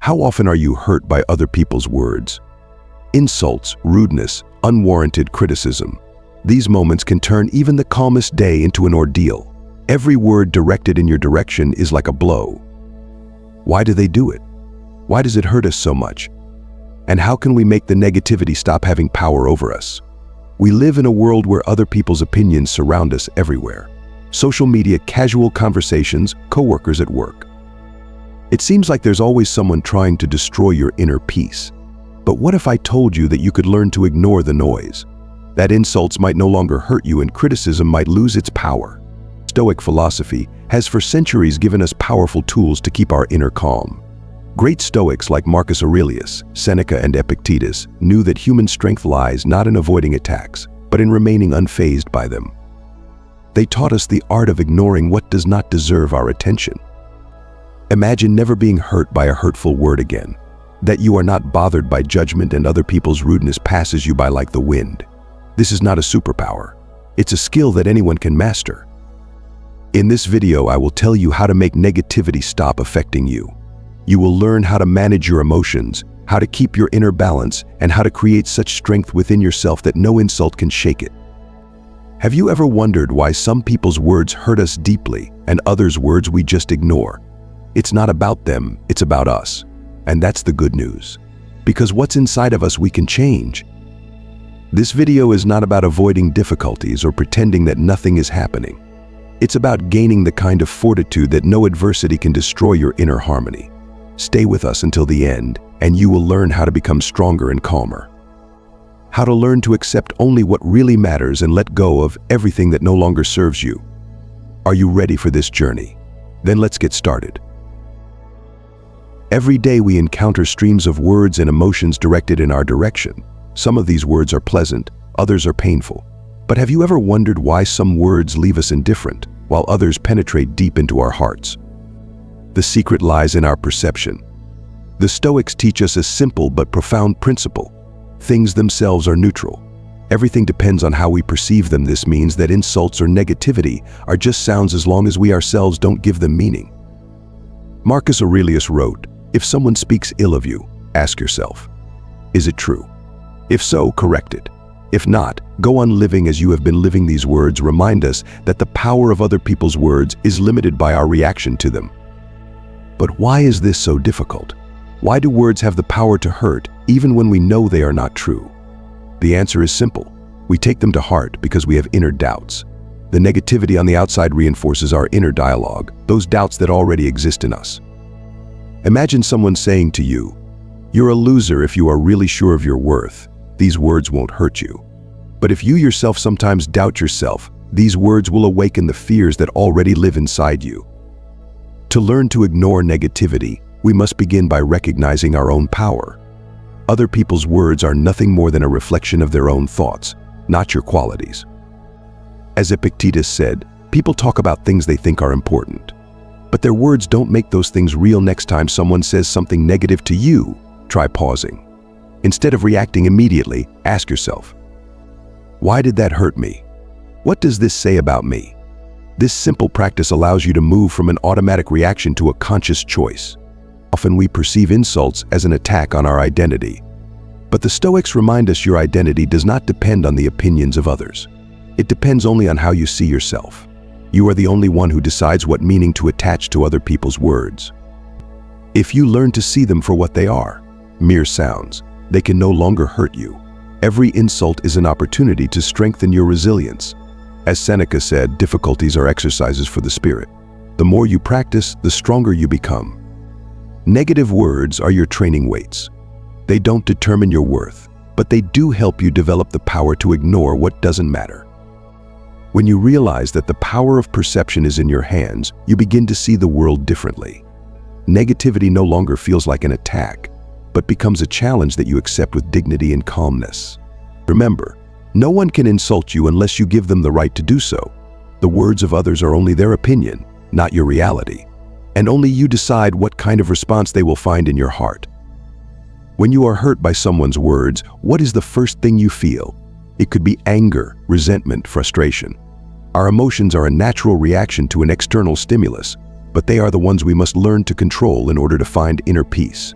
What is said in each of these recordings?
How often are you hurt by other people's words? Insults, rudeness, unwarranted criticism. These moments can turn even the calmest day into an ordeal. Every word directed in your direction is like a blow. Why do they do it? Why does it hurt us so much? And how can we make the negativity stop having power over us? We live in a world where other people's opinions surround us everywhere. Social media, casual conversations, coworkers at work. It seems like there's always someone trying to destroy your inner peace. But what if I told you that you could learn to ignore the noise? That insults might no longer hurt you and criticism might lose its power. Stoic philosophy has for centuries given us powerful tools to keep our inner calm. Great Stoics like Marcus Aurelius, Seneca, and Epictetus knew that human strength lies not in avoiding attacks, but in remaining unfazed by them. They taught us the art of ignoring what does not deserve our attention. Imagine never being hurt by a hurtful word again, that you are not bothered by judgment and other people's rudeness passes you by like the wind. This is not a superpower. It's a skill that anyone can master. In this video, I will tell you how to make negativity stop affecting you. You will learn how to manage your emotions, how to keep your inner balance, and how to create such strength within yourself that no insult can shake it. Have you ever wondered why some people's words hurt us deeply and others' words we just ignore? It's not about them, it's about us. And that's the good news. Because what's inside of us we can change. This video is not about avoiding difficulties or pretending that nothing is happening. It's about gaining the kind of fortitude that no adversity can destroy your inner harmony. Stay with us until the end, and you will learn how to become stronger and calmer. How to learn to accept only what really matters and let go of everything that no longer serves you. Are you ready for this journey? Then let's get started. Every day we encounter streams of words and emotions directed in our direction. Some of these words are pleasant, others are painful. But have you ever wondered why some words leave us indifferent, while others penetrate deep into our hearts? The secret lies in our perception. The Stoics teach us a simple but profound principle. Things themselves are neutral. Everything depends on how we perceive them. This means that insults or negativity are just sounds as long as we ourselves don't give them meaning. Marcus Aurelius wrote, "If someone speaks ill of you, ask yourself, is it true? If so, correct it. If not, go on living as you have been living." These words remind us that the power of other people's words is limited by our reaction to them. But why is this so difficult? Why do words have the power to hurt even when we know they are not true? The answer is simple. We take them to heart because we have inner doubts. The negativity on the outside reinforces our inner dialogue, those doubts that already exist in us. Imagine someone saying to you, "You're a loser if you are really sure of your worth." These words won't hurt you. But if you yourself sometimes doubt yourself, these words will awaken the fears that already live inside you. To learn to ignore negativity, we must begin by recognizing our own power. Other people's words are nothing more than a reflection of their own thoughts, not your qualities. As Epictetus said, people talk about things they think are important. But their words don't make those things real. Next time someone says something negative to you, try pausing. Instead of reacting immediately, ask yourself, why did that hurt me? What does this say about me? This simple practice allows you to move from an automatic reaction to a conscious choice. Often we perceive insults as an attack on our identity. But the Stoics remind us your identity does not depend on the opinions of others. It depends only on how you see yourself. You are the only one who decides what meaning to attach to other people's words. If you learn to see them for what they are, mere sounds, they can no longer hurt you. Every insult is an opportunity to strengthen your resilience. As Seneca said, difficulties are exercises for the spirit. The more you practice, the stronger you become. Negative words are your training weights. They don't determine your worth, but they do help you develop the power to ignore what doesn't matter. When you realize that the power of perception is in your hands, you begin to see the world differently. Negativity no longer feels like an attack, but becomes a challenge that you accept with dignity and calmness. Remember, no one can insult you unless you give them the right to do so. The words of others are only their opinion, not your reality. And only you decide what kind of response they will find in your heart. When you are hurt by someone's words, what is the first thing you feel? It could be anger, resentment, frustration. Our emotions are a natural reaction to an external stimulus, but they are the ones we must learn to control in order to find inner peace.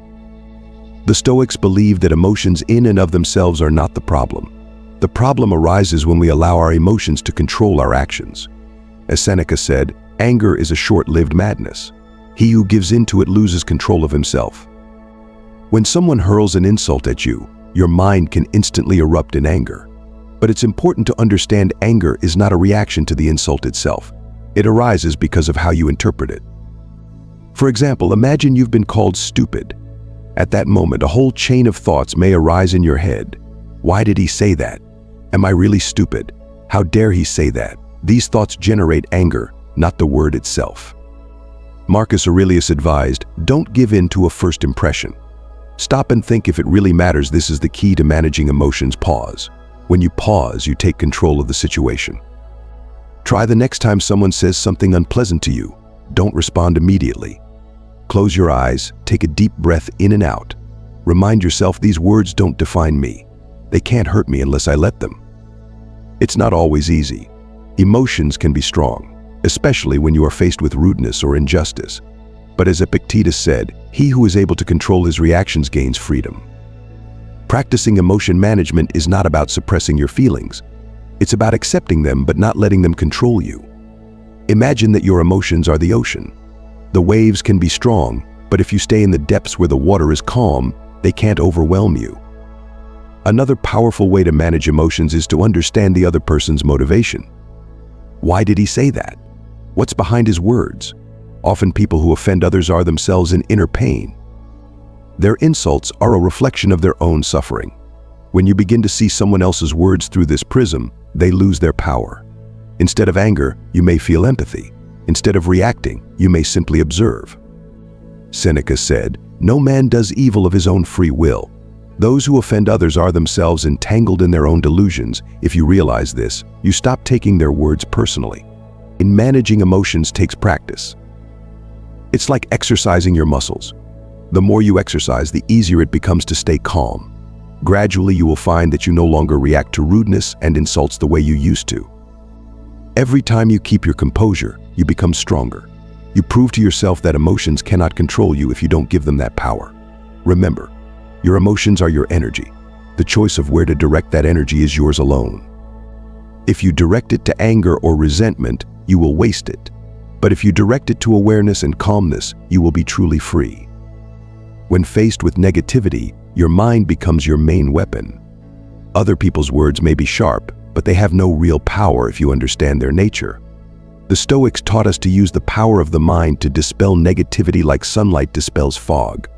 The Stoics believed that emotions in and of themselves are not the problem. The problem arises when we allow our emotions to control our actions. As Seneca said, anger is a short-lived madness. He who gives in to it loses control of himself. When someone hurls an insult at you, your mind can instantly erupt in anger. But it's important to understand anger is not a reaction to the insult itself. It arises because of how you interpret it. For example, imagine you've been called stupid. At that moment, a whole chain of thoughts may arise in your head. Why did he say that? Am I really stupid? How dare he say that? These thoughts generate anger, not the word itself. Marcus Aurelius advised, don't give in to a first impression. Stop and think if it really matters. This is the key to managing emotions. Pause. When you pause, you take control of the situation. Try the next time someone says something unpleasant to you. Don't respond immediately. Close your eyes, take a deep breath in and out. Remind yourself these words don't define me. They can't hurt me unless I let them. It's not always easy. Emotions can be strong, especially when you are faced with rudeness or injustice. But as Epictetus said, he who is able to control his reactions gains freedom. Practicing emotion management is not about suppressing your feelings. It's about accepting them but not letting them control you. Imagine that your emotions are the ocean. The waves can be strong, but if you stay in the depths where the water is calm, they can't overwhelm you. Another powerful way to manage emotions is to understand the other person's motivation. Why did he say that? What's behind his words? Often people who offend others are themselves in inner pain. Their insults are a reflection of their own suffering. When you begin to see someone else's words through this prism, they lose their power. Instead of anger, you may feel empathy. Instead of reacting, you may simply observe. Seneca said, "No man does evil of his own free will. Those who offend others are themselves entangled in their own delusions. If you realize this, you stop taking their words personally." In managing emotions takes practice. It's like exercising your muscles. The more you exercise, the easier it becomes to stay calm. Gradually, you will find that you no longer react to rudeness and insults the way you used to. Every time you keep your composure, you become stronger. You prove to yourself that emotions cannot control you if you don't give them that power. Remember, your emotions are your energy. The choice of where to direct that energy is yours alone. If you direct it to anger or resentment, you will waste it. But if you direct it to awareness and calmness, you will be truly free. When faced with negativity, your mind becomes your main weapon. Other people's words may be sharp, but they have no real power if you understand their nature. The Stoics taught us to use the power of the mind to dispel negativity like sunlight dispels fog.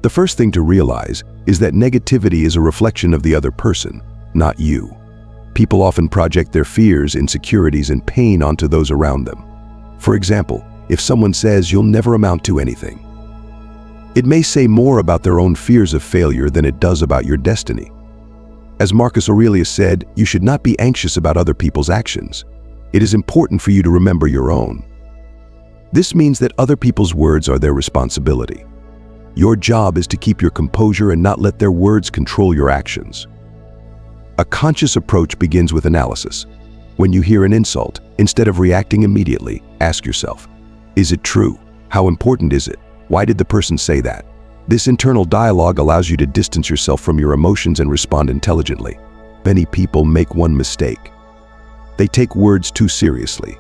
The first thing to realize is that negativity is a reflection of the other person, not you. People often project their fears, insecurities, and pain onto those around them. For example, if someone says you'll never amount to anything, it may say more about their own fears of failure than it does about your destiny. As Marcus Aurelius said, you should not be anxious about other people's actions. It is important for you to remember your own. This means that other people's words are their responsibility. Your job is to keep your composure and not let their words control your actions. A conscious approach begins with analysis. When you hear an insult, instead of reacting immediately, ask yourself, is it true? How important is it? Why did the person say that? This internal dialogue allows you to distance yourself from your emotions and respond intelligently. Many people make one mistake. They take words too seriously.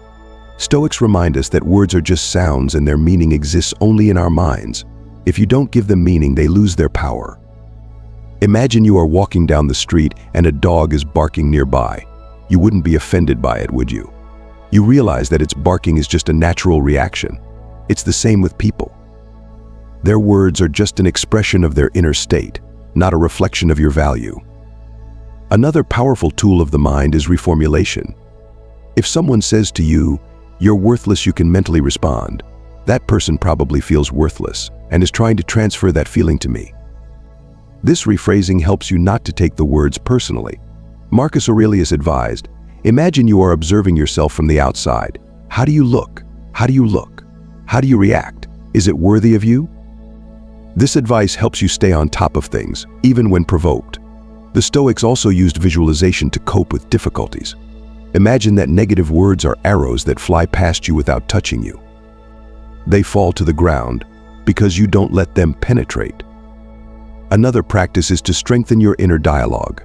Stoics remind us that words are just sounds and their meaning exists only in our minds. If you don't give them meaning, they lose their power. Imagine you are walking down the street and a dog is barking nearby. You wouldn't be offended by it, would you? You realize that its barking is just a natural reaction. It's the same with people. Their words are just an expression of their inner state, not a reflection of your value. Another powerful tool of the mind is reformulation. If someone says to you, "You're worthless," you can mentally respond, "That person probably feels worthless and is trying to transfer that feeling to me." This rephrasing helps you not to take the words personally. Marcus Aurelius advised, imagine you are observing yourself from the outside. How do you look? How do you look? How do you react? Is it worthy of you? This advice helps you stay on top of things, even when provoked. The Stoics also used visualization to cope with difficulties. Imagine that negative words are arrows that fly past you without touching you. They fall to the ground because you don't let them penetrate. Another practice is to strengthen your inner dialogue.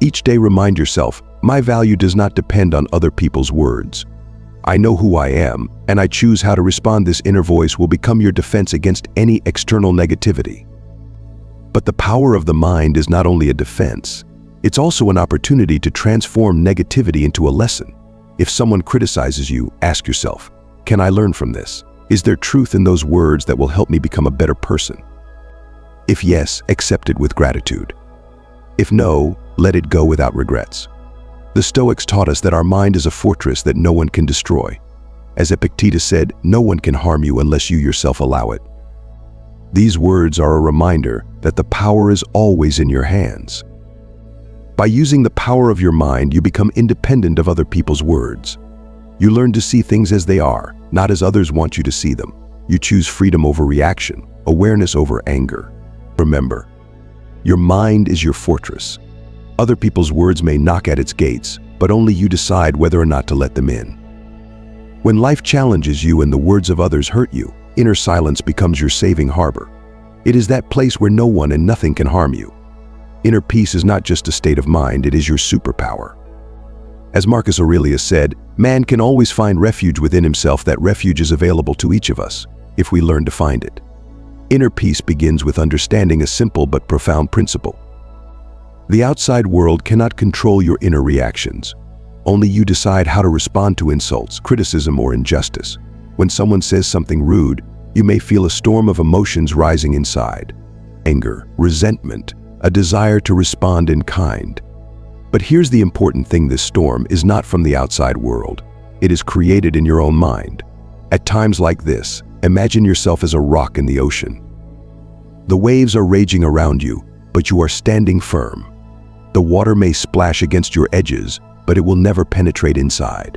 Each day remind yourself, my value does not depend on other people's words. I know who I am, and I choose how to respond. This inner voice will become your defense against any external negativity. But the power of the mind is not only a defense, it's also an opportunity to transform negativity into a lesson. If someone criticizes you, ask yourself, can I learn from this? Is there truth in those words that will help me become a better person? If yes, accept it with gratitude. If no, let it go without regrets. The Stoics taught us that our mind is a fortress that no one can destroy. As Epictetus said, no one can harm you unless you yourself allow it. These words are a reminder that the power is always in your hands. By using the power of your mind, you become independent of other people's words. You learn to see things as they are, not as others want you to see them. You choose freedom over reaction, awareness over anger. Remember, your mind is your fortress. Other people's words may knock at its gates, but only you decide whether or not to let them in. When life challenges you and the words of others hurt you, inner silence becomes your saving harbor. It is that place where no one and nothing can harm you. Inner peace is not just a state of mind, it is your superpower. As Marcus Aurelius said, man can always find refuge within himself. That refuge is available to each of us, if we learn to find it. Inner peace begins with understanding a simple but profound principle. The outside world cannot control your inner reactions. Only you decide how to respond to insults, criticism, or injustice. When someone says something rude, you may feel a storm of emotions rising inside. Anger, resentment, a desire to respond in kind. But here's the important thing: this storm is not from the outside world. It is created in your own mind. At times like this, imagine yourself as a rock in the ocean. The waves are raging around you, but you are standing firm. The water may splash against your edges, but it will never penetrate inside.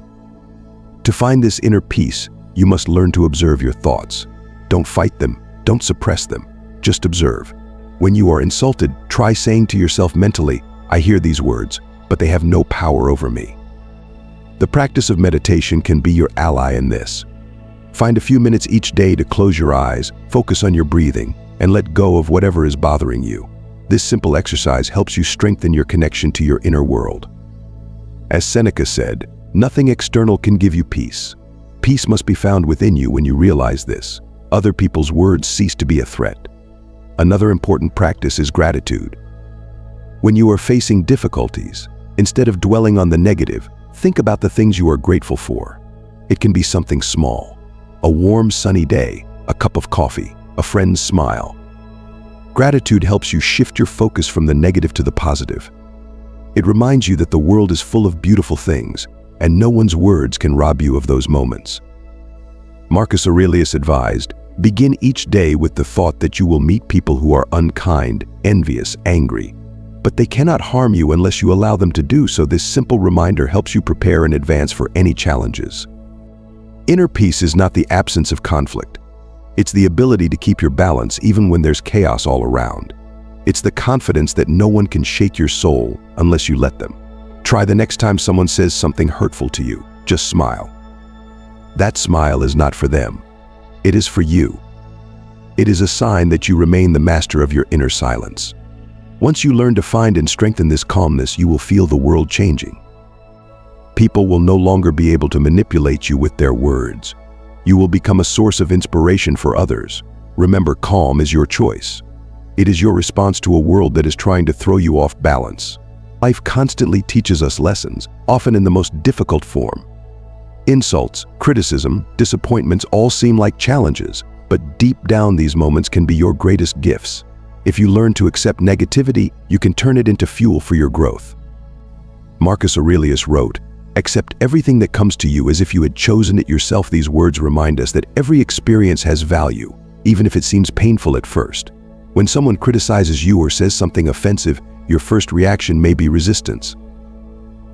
To find this inner peace, you must learn to observe your thoughts. Don't fight them, don't suppress them, just observe. When you are insulted, try saying to yourself mentally, I hear these words, but they have no power over me. The practice of meditation can be your ally in this. Find a few minutes each day to close your eyes, focus on your breathing, and let go of whatever is bothering you. This simple exercise helps you strengthen your connection to your inner world. As Seneca said, nothing external can give you peace. Peace must be found within you. When you realize this, other people's words cease to be a threat. Another important practice is gratitude. When you are facing difficulties, instead of dwelling on the negative, think about the things you are grateful for. It can be something small: a warm, sunny day, a cup of coffee, a friend's smile. Gratitude helps you shift your focus from the negative to the positive. It reminds you that the world is full of beautiful things, and no one's words can rob you of those moments. Marcus Aurelius advised, begin each day with the thought that you will meet people who are unkind, envious, angry, but they cannot harm you unless you allow them to do so. This simple reminder helps you prepare in advance for any challenges. Inner peace is not the absence of conflict. It's the ability to keep your balance even when there's chaos all around. It's the confidence that no one can shake your soul unless you let them. Try the next time someone says something hurtful to you, just smile. That smile is not for them. It is for you. It is a sign that you remain the master of your inner silence. Once you learn to find and strengthen this calmness, you will feel the world changing. People will no longer be able to manipulate you with their words. You will become a source of inspiration for others. Remember, calm is your choice. It is your response to a world that is trying to throw you off balance. Life constantly teaches us lessons, often in the most difficult form. Insults, criticism, disappointments all seem like challenges, but deep down these moments can be your greatest gifts. If you learn to accept negativity, you can turn it into fuel for your growth. Marcus Aurelius wrote, accept everything that comes to you as if you had chosen it yourself. These words remind us that every experience has value, even if it seems painful at first. When someone criticizes you or says something offensive, your first reaction may be resistance.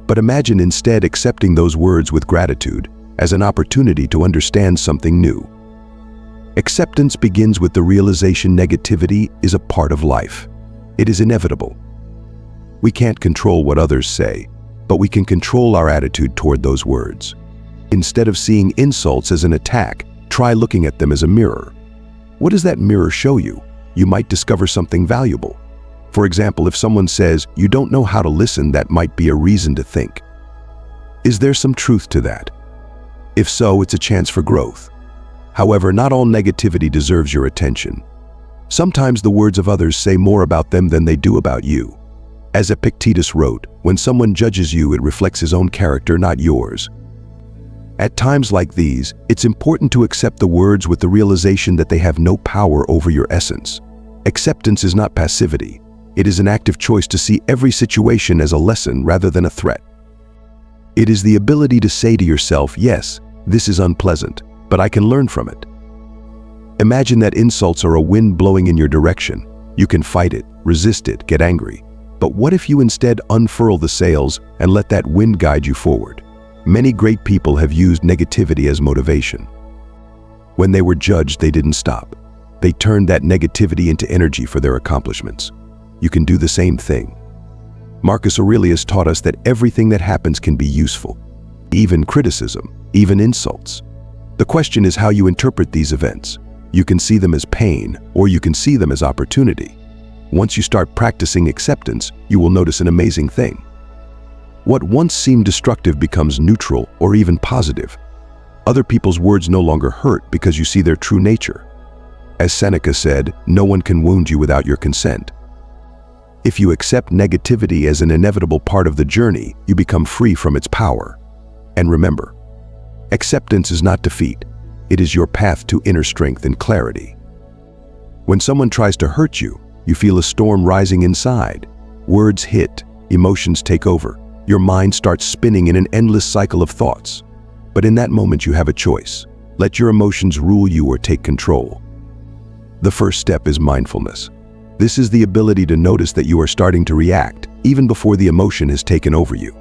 But imagine instead accepting those words with gratitude, as an opportunity to understand something new. Acceptance begins with the realization negativity is a part of life. It is inevitable. We can't control what others say, but we can control our attitude toward those words. Instead of seeing insults as an attack, try looking at them as a mirror. What does that mirror show you? you might discover something valuable. For example, if someone says, "You don't know how to listen," that might be a reason to think, is there some truth to that? If so, it's a chance for growth. However, not all negativity deserves your attention. Sometimes the words of others say more about them than they do about you. As Epictetus wrote, when someone judges you, it reflects his own character, not yours. At times like these, it's important to accept the words with the realization that they have no power over your essence. Acceptance is not passivity. It is an active choice to see every situation as a lesson rather than a threat. It is the ability to say to yourself, "Yes, this is unpleasant, but I can learn from it." Imagine that insults are a wind blowing in your direction. You can fight it, resist it, get angry. But what if you instead unfurl the sails and let that wind guide you forward? Many great people have used negativity as motivation. When they were judged, they didn't stop. They turned that negativity into energy for their accomplishments. You can do the same thing. Marcus Aurelius taught us that everything that happens can be useful, even criticism, even insults. The question is how you interpret these events. You can see them as pain, or you can see them as opportunity. Once you start practicing acceptance, you will notice an amazing thing. What once seemed destructive becomes neutral or even positive. Other people's words no longer hurt because you see their true nature. As Seneca said, "No one can wound you without your consent." If you accept negativity as an inevitable part of the journey, you become free from its power. And remember, acceptance is not defeat. It is your path to inner strength and clarity. When someone tries to hurt you, you feel a storm rising inside. Words hit, emotions take over. Your mind starts spinning in an endless cycle of thoughts. But in that moment, you have a choice. Let your emotions rule you or take control. The first step is mindfulness. This is the ability to notice that you are starting to react, even before the emotion has taken over you.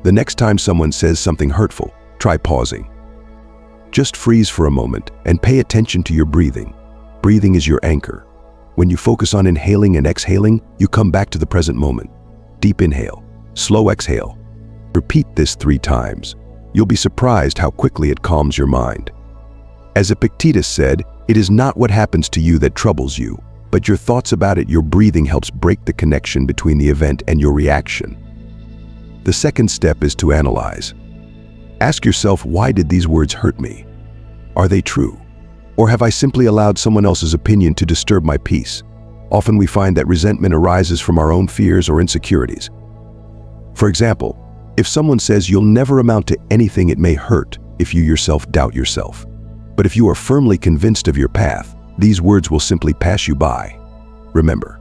The next time someone says something hurtful, try pausing. Just freeze for a moment and pay attention to your breathing. Breathing is your anchor. When you focus on inhaling and exhaling, you come back to the present moment. Deep inhale, slow exhale. Repeat this 3 times. You'll be surprised how quickly it calms your mind. As Epictetus said, it is not what happens to you that troubles you, but your thoughts about it. Your breathing helps break the connection between the event and your reaction. The second step is to analyze. Ask yourself, why did these words hurt me? Are they true? Or have I simply allowed someone else's opinion to disturb my peace? Often we find that resentment arises from our own fears or insecurities. For example, if someone says you'll never amount to anything, it may hurt if you yourself doubt yourself. But if you are firmly convinced of your path, these words will simply pass you by. Remember,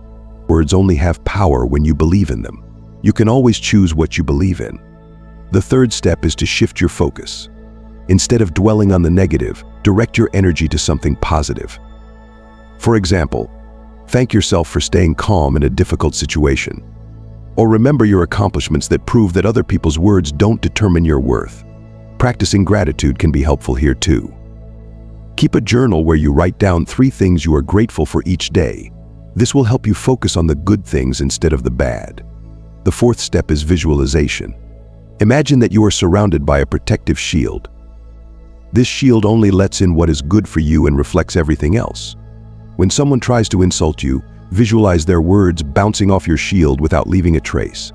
words only have power when you believe in them. You can always choose what you believe in. The third step is to shift your focus. Instead of dwelling on the negative, direct your energy to something positive. For example, thank yourself for staying calm in a difficult situation. Or remember your accomplishments that prove that other people's words don't determine your worth. Practicing gratitude can be helpful here too. Keep a journal where you write down 3 things you are grateful for each day. This will help you focus on the good things instead of the bad. The fourth step is visualization. Imagine that you are surrounded by a protective shield. This shield only lets in what is good for you and reflects everything else. When someone tries to insult you, visualize their words bouncing off your shield without leaving a trace.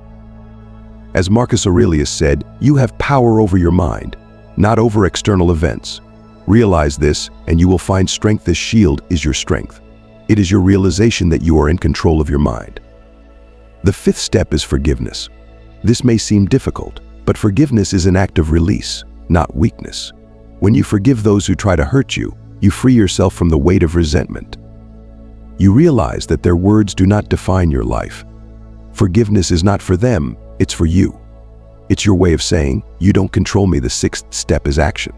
As Marcus Aurelius said, you have power over your mind, not over external events. Realize this, and you will find strength. This shield is your strength. It is your realization that you are in control of your mind. The fifth step is forgiveness. This may seem difficult, but forgiveness is an act of release, not weakness. When you forgive those who try to hurt you, you free yourself from the weight of resentment. You realize that their words do not define your life. Forgiveness is not for them, it's for you. It's your way of saying, you don't control me. The sixth step is action.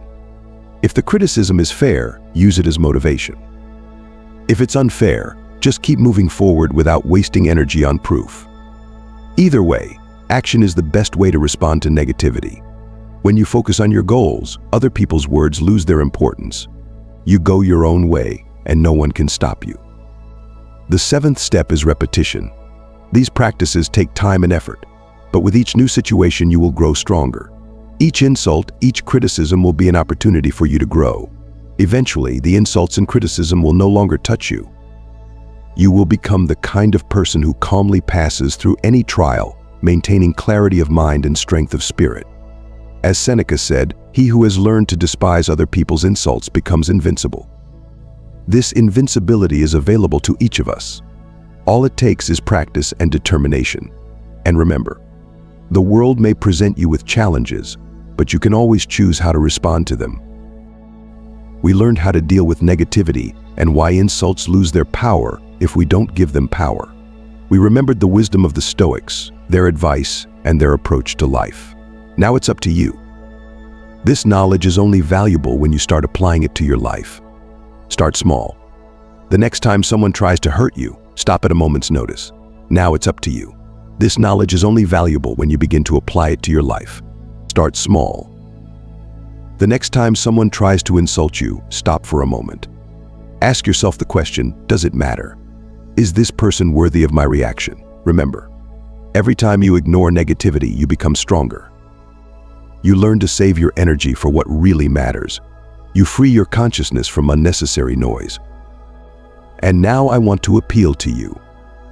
If the criticism is fair, use it as motivation. If it's unfair, just keep moving forward without wasting energy on proof. Either way, action is the best way to respond to negativity. When you focus on your goals, other people's words lose their importance. You go your own way, and no one can stop you. The seventh step is repetition. These practices take time and effort, but with each new situation you will grow stronger. Each insult, each criticism will be an opportunity for you to grow. Eventually, the insults and criticism will no longer touch you. You will become the kind of person who calmly passes through any trial, maintaining clarity of mind and strength of spirit. As Seneca said, he who has learned to despise other people's insults becomes invincible. This invincibility is available to each of us. All it takes is practice and determination. And remember, the world may present you with challenges, but you can always choose how to respond to them. We learned how to deal with negativity and why insults lose their power if we don't give them power. We remembered the wisdom of the Stoics, their advice, and their approach to life. Now it's up to you. This knowledge is only valuable when you start applying it to your life. Start small. The next time someone tries to hurt you, stop at a moment's notice. Now it's up to you. This knowledge is only valuable when you begin to apply it to your life. Start small. The next time someone tries to insult you, stop for a moment. Ask yourself the question, does it matter? Is this person worthy of my reaction? Remember, every time you ignore negativity, you become stronger. You learn to save your energy for what really matters. You free your consciousness from unnecessary noise. And now I want to appeal to you.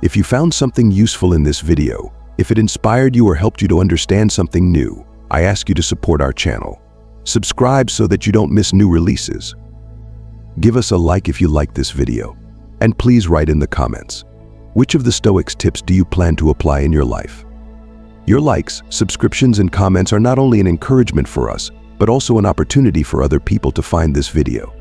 If you found something useful in this video, if it inspired you or helped you to understand something new, I ask you to support our channel. Subscribe so that you don't miss new releases. Give us a like if you like this video. And please write in the comments, which of the Stoics' tips do you plan to apply in your life? Your likes, subscriptions, and comments are not only an encouragement for us, but also an opportunity for other people to find this video.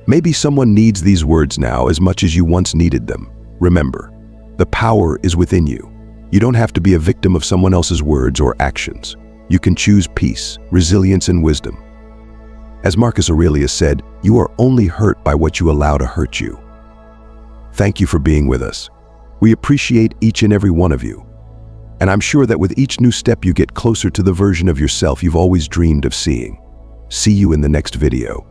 Maybe someone needs these words now as much as you once needed them. Remember, the power is within you. You don't have to be a victim of someone else's words or actions. You can choose peace, resilience, and wisdom. As Marcus Aurelius said, you are only hurt by what you allow to hurt you. Thank you for being with us. We appreciate each and every one of you. And I'm sure that with each new step you get closer to the version of yourself you've always dreamed of seeing. See you in the next video.